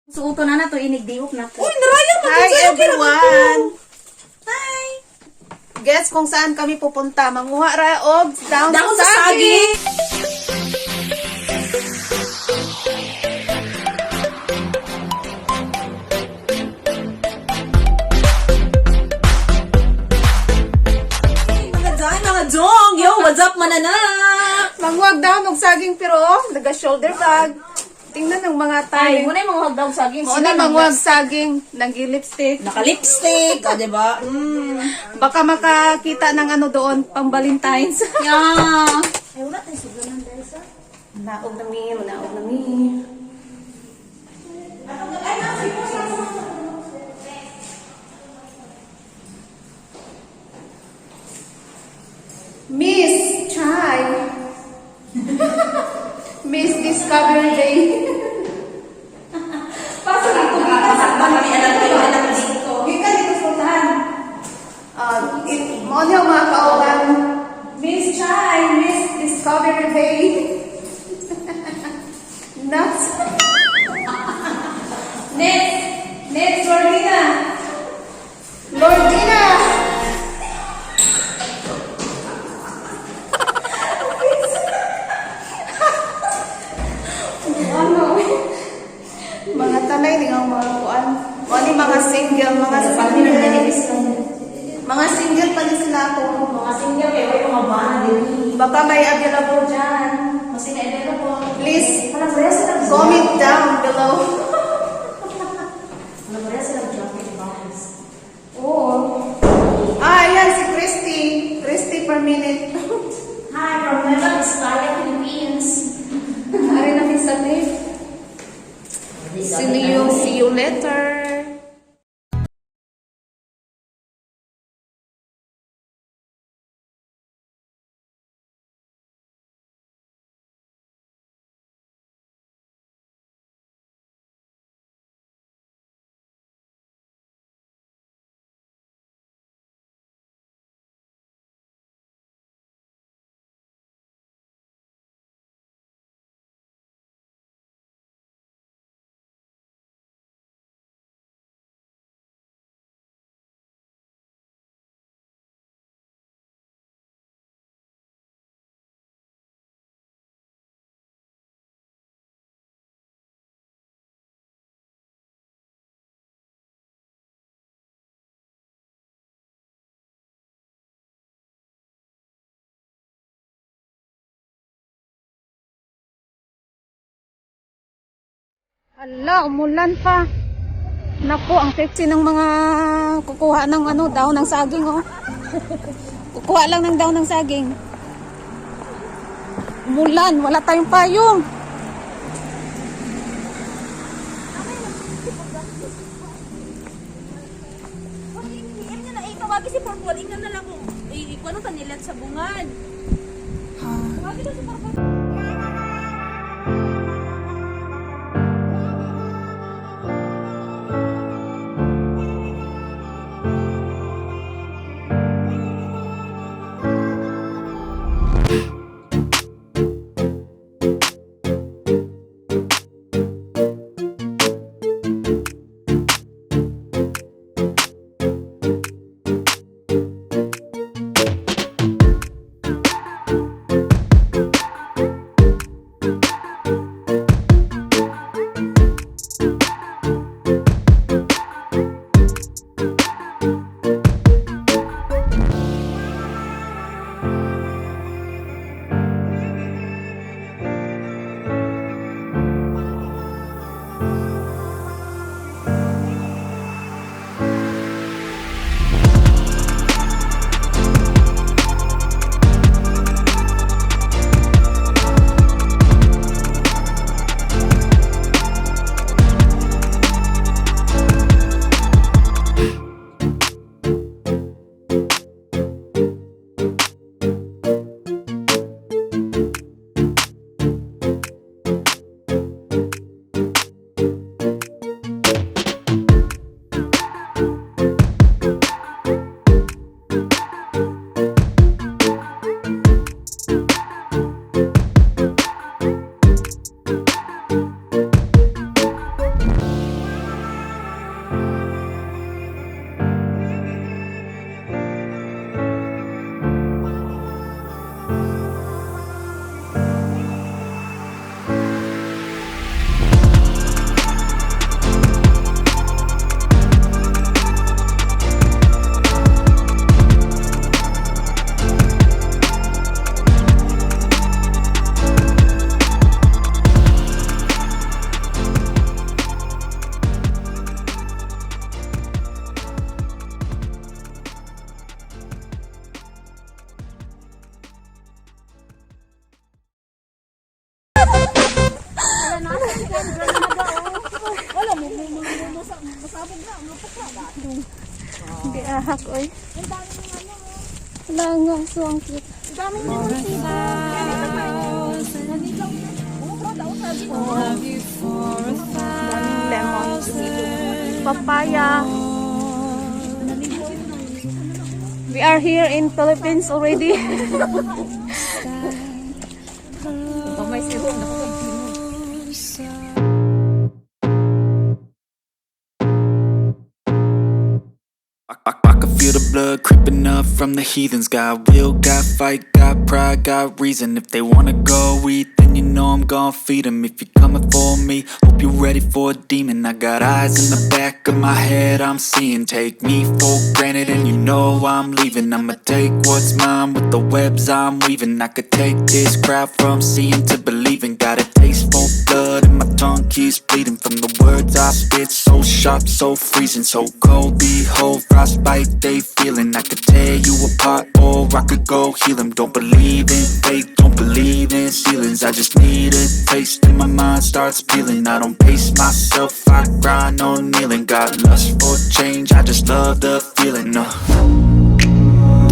Suuto na na to, inigdiok na to. Uy, narayang ka. Hi everyone! Hi. Guess kung saan kami pupunta. Manguha ra og down Dahon sa sa saging. saging. Mga dyan, mga jong. Yo, what's up, manana? Manguha down og saging pero naga shoulder bag. Tingnan ng mga Ay, tayo. muna yung mga hagdaw saging. Mo na manguha saging, nag-lipstick. Naka-lipstick, o, diba? Baka makakita ng ano doon, pang Valentine's. Yeah. Ay, wala tayo sugalan dahil sa. Naog na mi, naog na mi. Miss Chai. Miss Discovery Day. Pasok dito, kita sa kami, alam ko yung alam dito. Gikan dito sa utahan. Mo niyo mga kauban. Miss Chai, Miss Discovery Day. Nuts. Next, Lordina. Lordina. Ano? Mga tanay ni ang mga kuan. O ni mga single, mga single pa din sila ako. Mga senior, kaya may mga bana din. Baka may available dyan. Kasi na-edero po. Please, Wala ba yan silang comment down below. Wala ba yan silang jacket box? Oo. Ayan si Christy. Christy per minute. Hi, from Nueva Vizcaya, Philippines. Ari na sa lift. See you later. Hala, umulan pa. Naku, ang sexy ng mga kukuha ng ano, daw ng saging, oh. Kukuha lang ng daw ng saging. Umulan, wala tayong payong. Iyan niya na, tawagin si Purple. Ingnan na lang kung, ikuha nung kanilat sa bungan. Tawagin na si Purple. Hindi ahak, oy. Wala nga, so ang cute. Daming lemons. Papaya. We are here in Philippines already. I can feel the blood creeping up from the heathens. Got will, got fight, got pride, got reason. If they wanna go eat, then you know I'm gon' feed them. If you're coming for me, hope you're ready for a demon. I got eyes in the back of my head, I'm seeing. Take me for granted and you know I'm leaving. I'ma take what's mine with the webs I'm weaving. I could take this crowd from seeing to believing. Got a taste for blood and my tongue keeps bleeding. From the words I spit, so sharp, so freezing. So cold, behold, frostbite they feeling. I could tear you apart or I could go heal them. Don't believe in fate, don't believe in ceilings. I just need a taste and my mind starts peeling. I don't pace myself, I grind on kneeling. Got lust for change, I just love the feeling.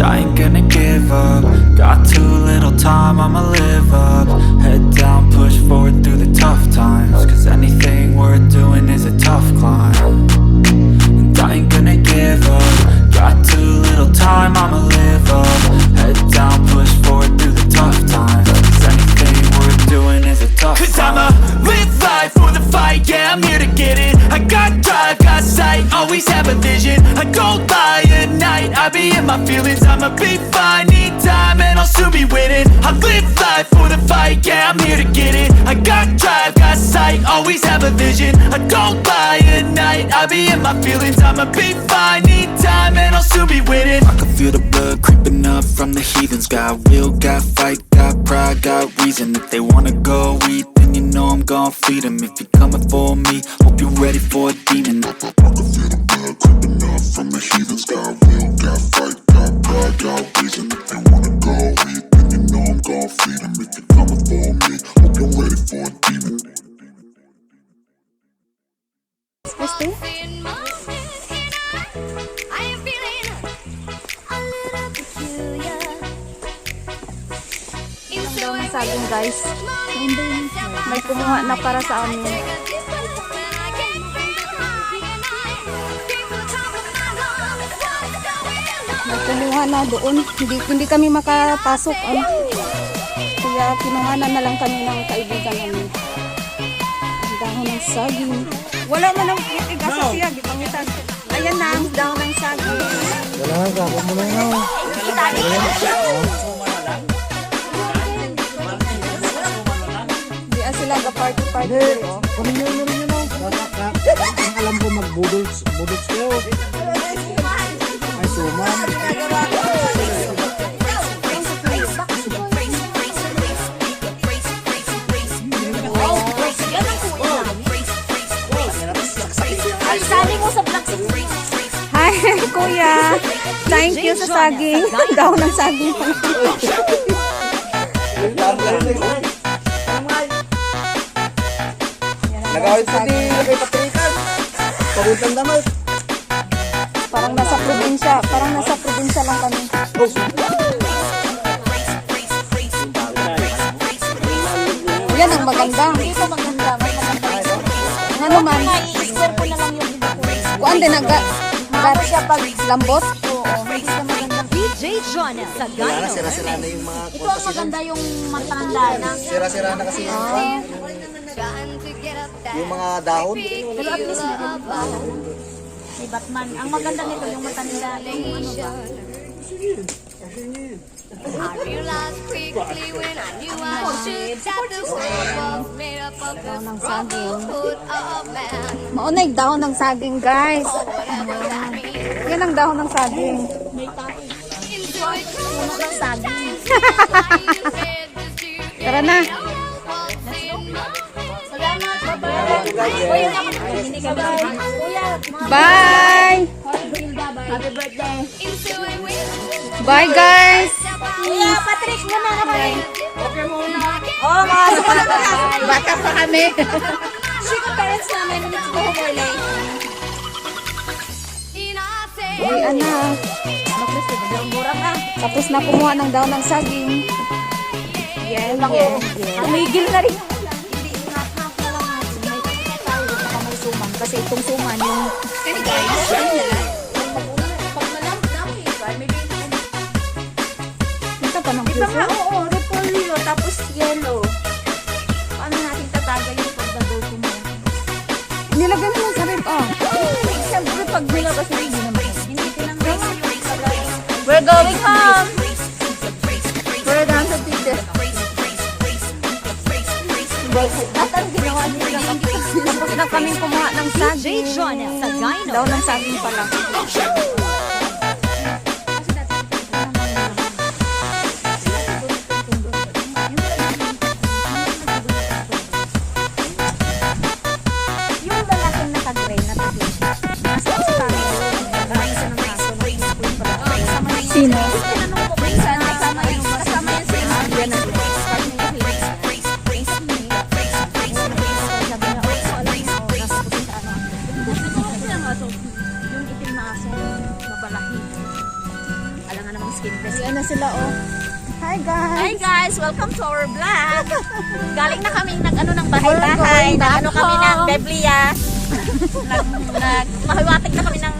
I ain't gonna give up. Got too little time, I'ma live up. Head down, push forward through the tough times. Cause anything worth doing is a tough climb. And I ain't gonna give up. Got too little time, I'ma live up. Head down, push forward through the tough times. Cause anything worth doing is a tough climb. Cause I'ma live life for the fight, yeah, I'm here to get it. I got drive, got sight, always have a vision. I don't lie at night, I be in my feelings. I'ma be fine, need time and I'll soon be winning. I live life for the fight, yeah, I'm here to get it. I got drive, got sight, always have a vision. I don't lie at night, I be in my feelings. I'ma be fine, need time and I'll soon be winning. I can feel the blood creeping up from the heathens. Got will, got fight, got pride, got reason. If they wanna go eat, then you know I'm gon' feed them. If you're coming for me, hope you're ready for a demon. I can feel the blood creeping up from the heathens. Got will, got fight, got pride, got reason. If they wanna go eat, then you know I'm gon' feed them. If you're coming for me, hope you're ready for a demon. Este? Daw ng saging, guys. May kumuha na para sa amin. May kumuha na doon. Hindi kami makapasok. Kaya kinuhanan na lang kami ng kaibigan namin. Ang dahon ng saging. Wala man ang itigasa siya. Gipangitan. Ayan na ang dahon ng saging. Wala nga, huwag mo lang nga. Sila ga party. Kung nyo rin yun, ang alam ko mag-budots kayo. Ay, suman. Hi, kuya. Thank you sa saging. Daw ng saging. Nagawin sa di kay Patrikan. Pabuntang damot. Parang nasa probinsya lang kami. Yan ang maganda. Ito maganda. Ano man? I-score ko na lang yung Kuan din naga siya pag lambot. Oo, hindi siya maganda. DJ Jonah sa Wala, sira-sira na yung mga Ito ang maganda yung matanda na. Sira-sira na kasi yung mga dahon. Pero at least meron pa. May Batman. Ang maganda nito yung matanda. Yung ano ba? I realized quickly when I knew I should that the world was made up of the brotherhood of man. Maunay dahon ng saging, guys. Whatever that means. Yan ang dahon ng saging. Enjoy the Saging. Tara na. Salamat. Bye-bye. Kuya, hindi ka ba? Kuya, Bye. happy birthday. Bye, guys. Kuya, Patrick muna ka ba? Okay muna. Oo, Bata pa kami. Sino parents namin? Hindi ko overlay. Uwian na. Tapos na kumuha ng daon ng saging. Yes, yes, yes. Tumigil na rin. Kasi itong suman yung ito pa ng Iba nga, puso. oo, repolyo, tapos yellow. Paano natin tatagay yung pagbabago mo? Nilagay mo lang sa rib. Oh. Siyempre, pag nilabas na hindi naman. Hindi tinanggal. We're going home. We're down to pizza. At ang ginawa nila, Tapos na kaming kumuha ng saging. Daon ng saging pala. yung lalaking naka-gray na tabi. Nasa sa kami. Marami siya ng kaso. Sino? Tinanong ko minsan, kasama yun sa yan ang yung itim na aso, mabalahi. Alam nga namang skin test. Ayan na sila, oh. Hi, guys. Hi guys, welcome to our vlog. Galing na kami nag-ano ng bahay-bahay, nag-ano kami ng Biblia. Mahiwatig na kami ng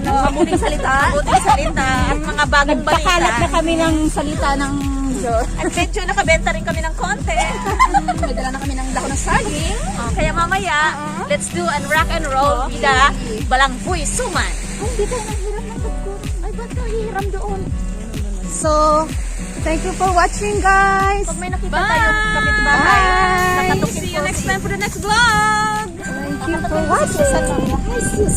mabuting salita. Mabuting salita at mga bagong balita. Nagpakalat na kami ng salita ng Diyos. At medyo nakabenta rin kami ng konti. May dala na kami ng dako ng saging. Kaya mamaya, let's do and rock and roll with the Balanghoy Suman. Hindi tayo naghiram ng tagko. Ay, ba't ka hiram doon? So, thank you for watching, guys. Pag may nakita tayo kapitbahay, Bye! nakatukin See you next time for the next vlog! Thank you for watching. Hi, sis.